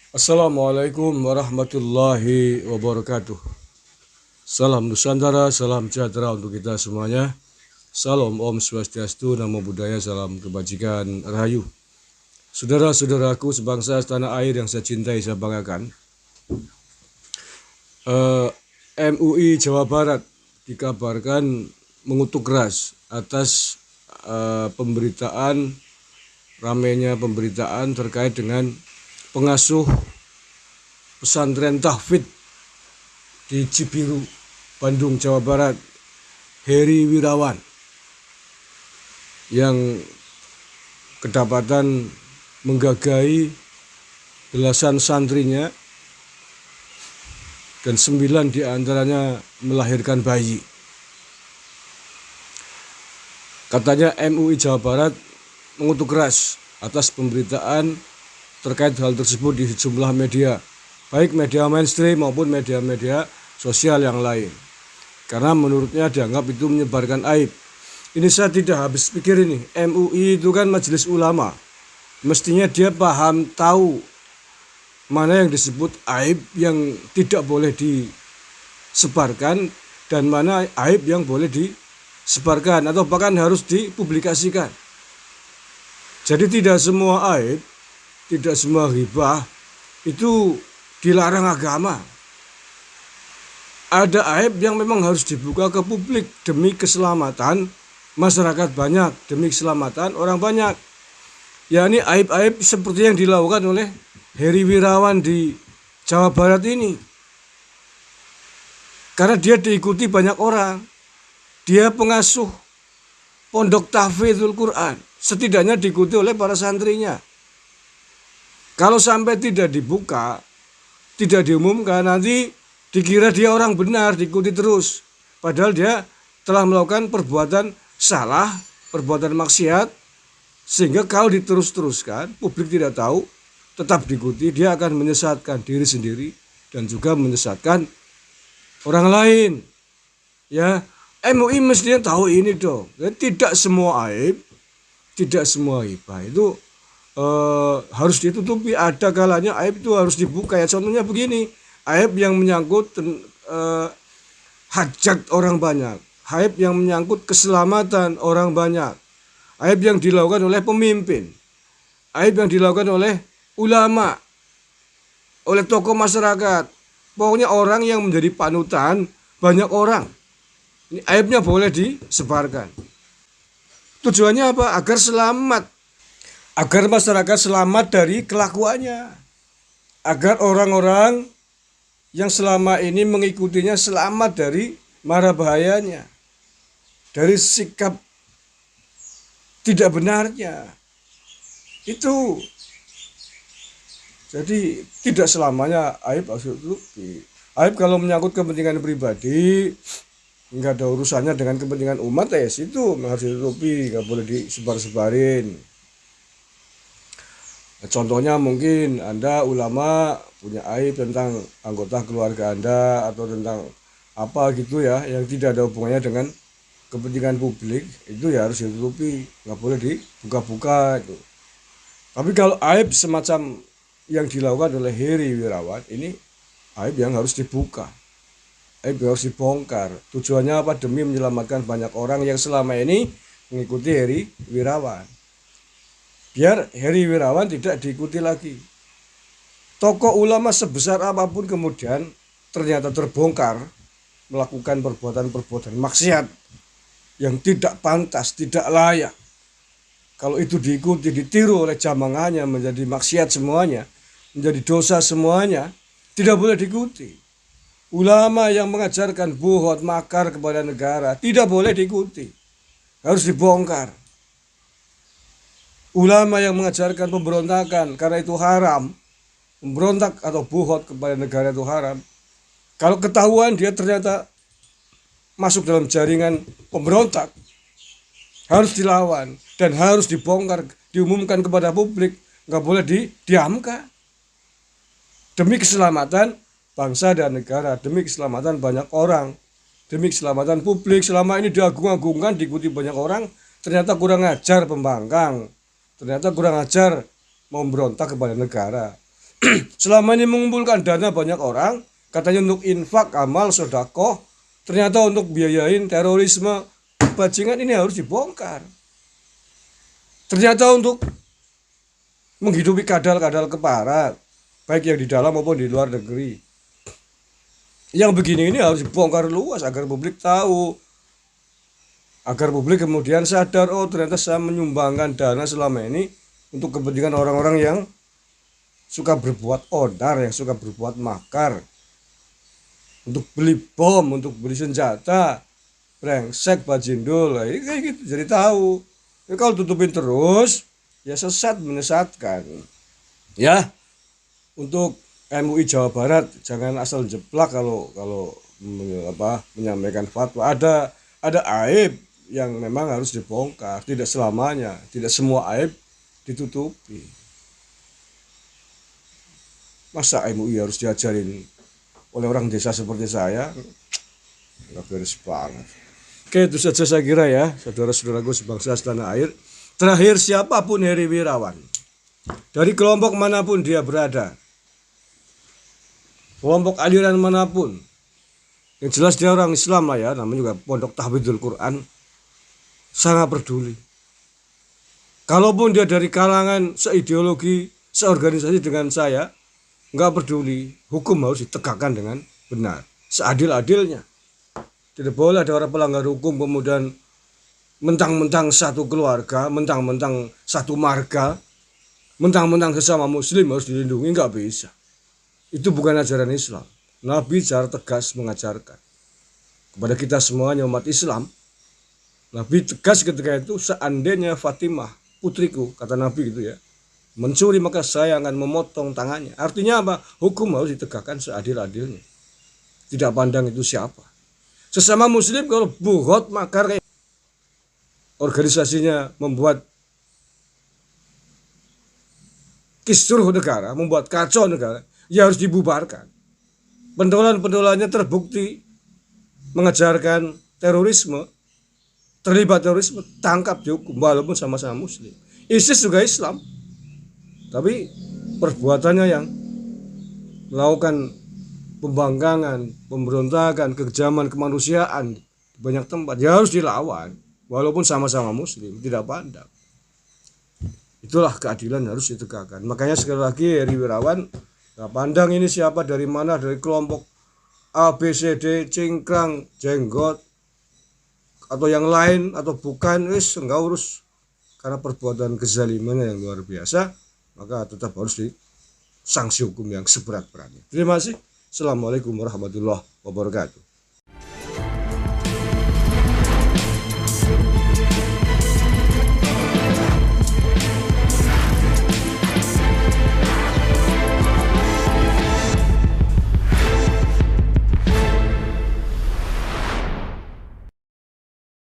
Assalamualaikum warahmatullahi wabarakatuh. Salam Nusantara, salam sejahtera untuk kita semuanya. Salam Om Swastiastu, Namo Buddhaya, salam kebajikan, Rahayu. Saudara-saudaraku sebangsa setanah air yang saya cintai, saya banggakan. MUI Jawa Barat dikabarkan mengutuk keras atas ramainya pemberitaan terkait dengan pengasuh pesantren tahfidz di Cibiru, Bandung, Jawa Barat, Heri Wirawan, yang kedapatan menggagahi belasan santrinya dan 9 diantaranya melahirkan bayi. Katanya MUI Jawa Barat mengutuk keras atas pemberitaan terkait hal tersebut di sejumlah media, baik media mainstream maupun media-media sosial yang lain. Karena menurutnya dianggap itu menyebarkan aib. Ini saya tidak habis pikir ini. MUI itu kan majelis ulama. Mestinya dia paham tahu mana yang disebut aib yang tidak boleh disebarkan dan mana aib yang boleh disebarkan atau bahkan harus dipublikasikan. Jadi tidak semua aib, tidak semua ghibah itu dilarang agama. Ada aib yang memang harus dibuka ke publik demi keselamatan masyarakat banyak, demi keselamatan orang banyak. Ya, ini aib-aib seperti yang dilakukan oleh Heri Wirawan di Jawa Barat ini. Karena dia diikuti banyak orang. Dia pengasuh pondok tahfidzul Quran. Setidaknya diikuti oleh para santrinya. Kalau sampai tidak dibuka, tidak diumumkan, nanti dikira dia orang benar, diikuti terus. Padahal dia telah melakukan perbuatan salah, perbuatan maksiat, sehingga kalau diterus-teruskan, publik tidak tahu, tetap diikuti, dia akan menyesatkan diri sendiri dan juga menyesatkan orang lain. Ya, MUI mestinya tahu ini dong. Tidak semua aib, tidak semua hibah itu harus ditutupi. Ada kalanya aib itu harus dibuka. Ya, contohnya begini, aib yang menyangkut hajat orang banyak, aib yang menyangkut keselamatan orang banyak, aib yang dilakukan oleh pemimpin, aib yang dilakukan oleh ulama, oleh tokoh masyarakat, pokoknya orang yang menjadi panutan banyak orang. Ini aibnya boleh disebarkan. Tujuannya apa? Agar selamat, agar masyarakat selamat dari kelakuannya, agar orang-orang yang selama ini mengikutinya selamat dari mara bahayanya, dari sikap tidak benarnya. Itu jadi tidak selamanya aib harus ditutupi. Aib kalau menyangkut kepentingan pribadi, nggak ada urusannya dengan kepentingan umat, ya itu harus ditutupi, nggak boleh disebar-sebarin. Contohnya mungkin Anda ulama punya aib tentang anggota keluarga Anda atau tentang apa gitu ya, yang tidak ada hubungannya dengan kepentingan publik, itu ya harus ditutupi, nggak boleh dibuka-buka itu. Tapi kalau aib semacam yang dilakukan oleh Heri Wirawan ini, aib yang harus dibuka, aib yang harus dibongkar. Tujuannya apa? Demi menyelamatkan banyak orang yang selama ini mengikuti Heri Wirawan, biar Heri Wirawan tidak diikuti lagi. Tokoh ulama sebesar apapun kemudian ternyata terbongkar melakukan perbuatan-perbuatan maksiat yang tidak pantas, tidak layak. Kalau itu diikuti, ditiru oleh jamaahnya menjadi maksiat semuanya, menjadi dosa semuanya, tidak boleh diikuti. Ulama yang mengajarkan buhot, makar kepada negara tidak boleh diikuti, harus dibongkar. Ulama yang mengajarkan pemberontakan karena itu haram, memberontak atau buhot kepada negara itu haram, kalau ketahuan dia ternyata masuk dalam jaringan pemberontak, harus dilawan dan harus dibongkar, diumumkan kepada publik, nggak boleh didiamkan. Demi keselamatan bangsa dan negara, demi keselamatan banyak orang, demi keselamatan publik. Selama ini diagung-agungkan, diikuti banyak orang, ternyata kurang ajar pembangkang, ternyata kurang ajar memberontak kepada negara. Selama ini mengumpulkan dana banyak orang, katanya untuk infak, amal, sedekah, ternyata untuk biayain terorisme, bajingan ini harus dibongkar. Ternyata untuk menghidupi kadal-kadal keparat, baik yang di dalam maupun di luar negeri. Yang begini ini harus dibongkar luas agar publik tahu, agar publik kemudian sadar, oh ternyata saya menyumbangkan dana selama ini untuk kepentingan orang-orang yang suka berbuat onar, yang suka berbuat makar, untuk beli bom, untuk beli senjata, brengsek, bajindul, ini kayak gitu. Jadi tahu. Ya, kalau tutupin terus, ya sesat menyesatkan. Ya, untuk MUI Jawa Barat jangan asal jeplak kalau menyampaikan fatwa. Ada aib yang memang harus dibongkar, tidak selamanya, tidak semua aib ditutupi. Masa MUI harus diajarin oleh orang desa seperti saya? Nggak beres banget. Oke, itu saja saya kira ya, saudara-saudaraku sebangsa setanah air. Terakhir, siapapun Heri Wirawan, dari kelompok manapun dia berada, kelompok aliran manapun, yang jelas dia orang Islam lah ya, namanya juga Pondok Tahfidzul Quran, sangat peduli. Kalaupun dia dari kalangan seideologi, seorganisasi dengan saya, nggak peduli, hukum harus ditegakkan dengan benar, seadil-adilnya. Tidak boleh ada orang pelanggar hukum kemudian mentang-mentang satu keluarga, mentang-mentang satu marga, mentang-mentang sesama muslim harus dilindungi, nggak bisa. Itu bukan ajaran Islam. Nabi secara tegas mengajarkan kepada kita semuanya umat Islam. Nabi tegas ketika itu, seandainya Fatimah putriku, kata Nabi gitu ya, mencuri maka saya akan memotong tangannya. Artinya apa? Hukum harus ditegakkan seadil-adilnya. Tidak pandang itu siapa. Sesama muslim kalau buhot makar kayak organisasinya membuat kisruh negara, membuat kacau negara, ya harus dibubarkan. Pentolan-pentolannya terbukti mengajarkan terorisme, terlibat terorisme, tangkap dihukum walaupun sama-sama muslim. ISIS juga Islam, tapi perbuatannya yang melakukan pembangkangan, pemberontakan, kekejaman kemanusiaan di banyak tempat, ya harus dilawan walaupun sama-sama muslim, tidak pandang. Itulah keadilan harus ditegakkan. Makanya sekali lagi Heri Wirawan, nggak pandang ini siapa, dari mana, dari kelompok A, B, C, D, cingkrang, jenggot, atau yang lain atau bukan, enggak urus. Karena perbuatan kezalimannya yang luar biasa, maka tetap harus disanksi hukum yang seberat-beratnya. Terima kasih. Assalamualaikum warahmatullahi wabarakatuh.